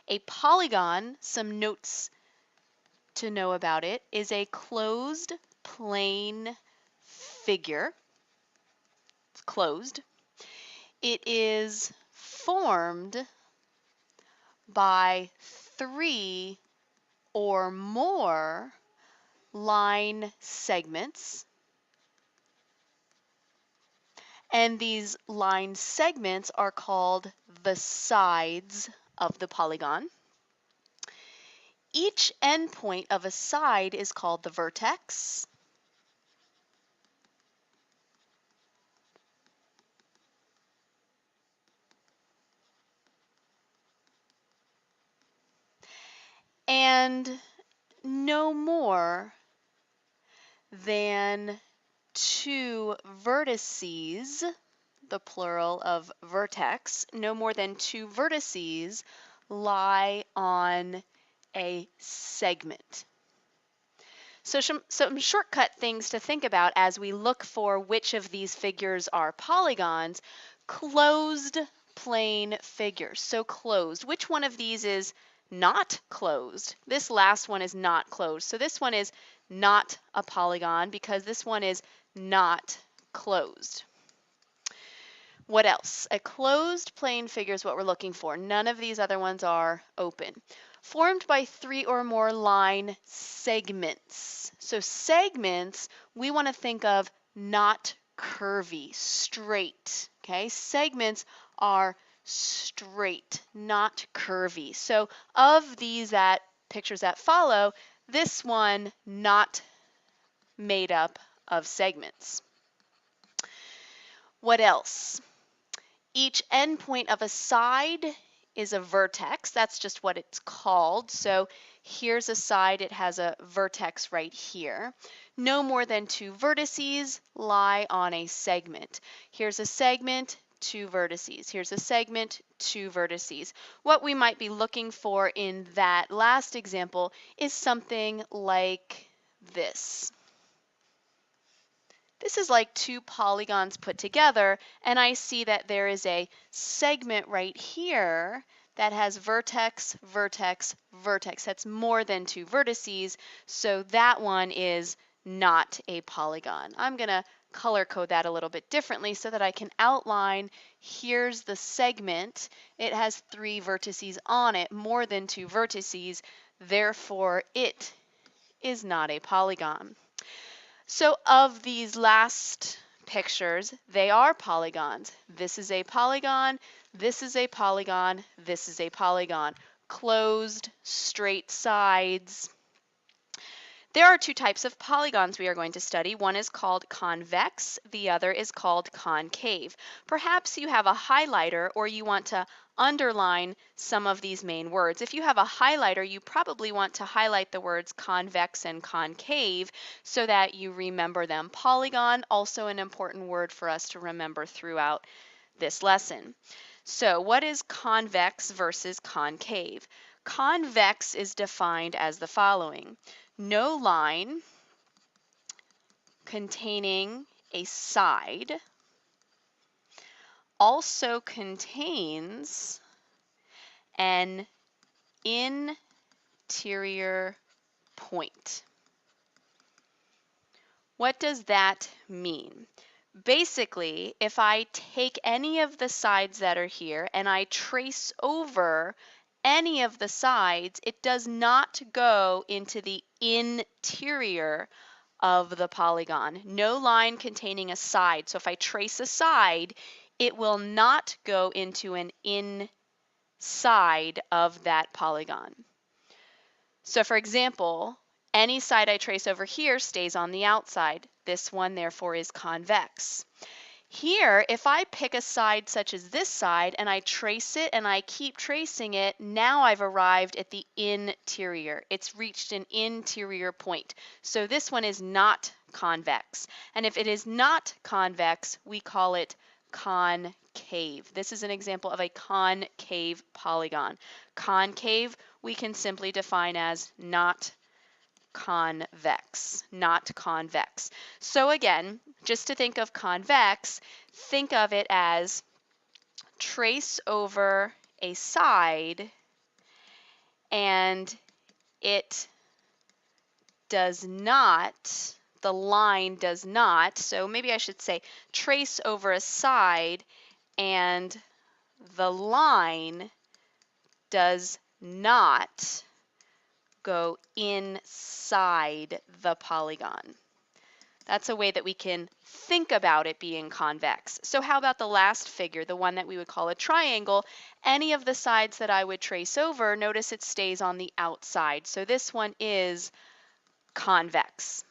A polygon, some notes to know about it, is a closed plane figure. It's closed. It is formed by 3 or more line segments, and these line segments are called the sides of the polygon. Each endpoint of a side is called the vertex. And no more than 2 vertices, the plural of vertex, no more than 2 vertices lie on a segment. So some shortcut things to think about as we look for which of these figures are polygons. Closed plane figures. So closed. Which one of these is not closed? This last one is not closed. So this one is not a polygon because this one is not closed. What else? A closed plane figure is what we're looking for. None of these other ones are open. Formed by 3 or more line segments. So segments, we want to think of not curvy, straight. Okay, segments are straight, not curvy. So of these pictures that follow, this one not made up of segments. What else? Each endpoint of a side is a vertex. That's just what it's called. So here's a side. It has a vertex right here. No more than 2 vertices lie on a segment. Here's a segment, 2 vertices. Here's a segment, 2 vertices. What we might be looking for in that last example is something like this. This is like 2 polygons put together, and I see that there is a segment right here that has vertex, vertex, vertex. That's more than 2 vertices, so that one is not a polygon. I'm going to color code that a little bit differently so that I can outline, here's the segment. It has 3 vertices on it, more than 2 vertices, therefore it is not a polygon. So of these last pictures, they are polygons. This is a polygon, this is a polygon, this is a polygon. Closed, straight sides. There are 2 types of polygons we are going to study. One is called convex, the other is called concave. Perhaps you have a highlighter or you want to underline some of these main words. If you have a highlighter, you probably want to highlight the words convex and concave so that you remember them. Polygon, also an important word for us to remember throughout this lesson. So what is convex versus concave? Convex is defined as the following. No line containing a side also contains an interior point. What does that mean? Basically, if I take any of the sides that are here and I trace over any of the sides, it does not go into the interior of the polygon. No line containing a side. So if I trace a side, it will not go into an inside of that polygon. So for example, any side I trace over here stays on the outside. This one therefore is convex. Here, if I pick a side such as this side and I trace it and I keep tracing it, now I've arrived at the interior. It's reached an interior point. So this one is not convex. And if it is not convex, we call it concave. This is an example of a concave polygon. Concave we can simply define as not convex, not convex. So again, just to think of convex, think of it as trace over a side and it does not, the line does not, so maybe I should say trace over a side and the line does not go inside the polygon. That's a way that we can think about it being convex. So how about the last figure, the one that we would call a triangle? Any of the sides that I would trace over, notice it stays on the outside. So this one is convex.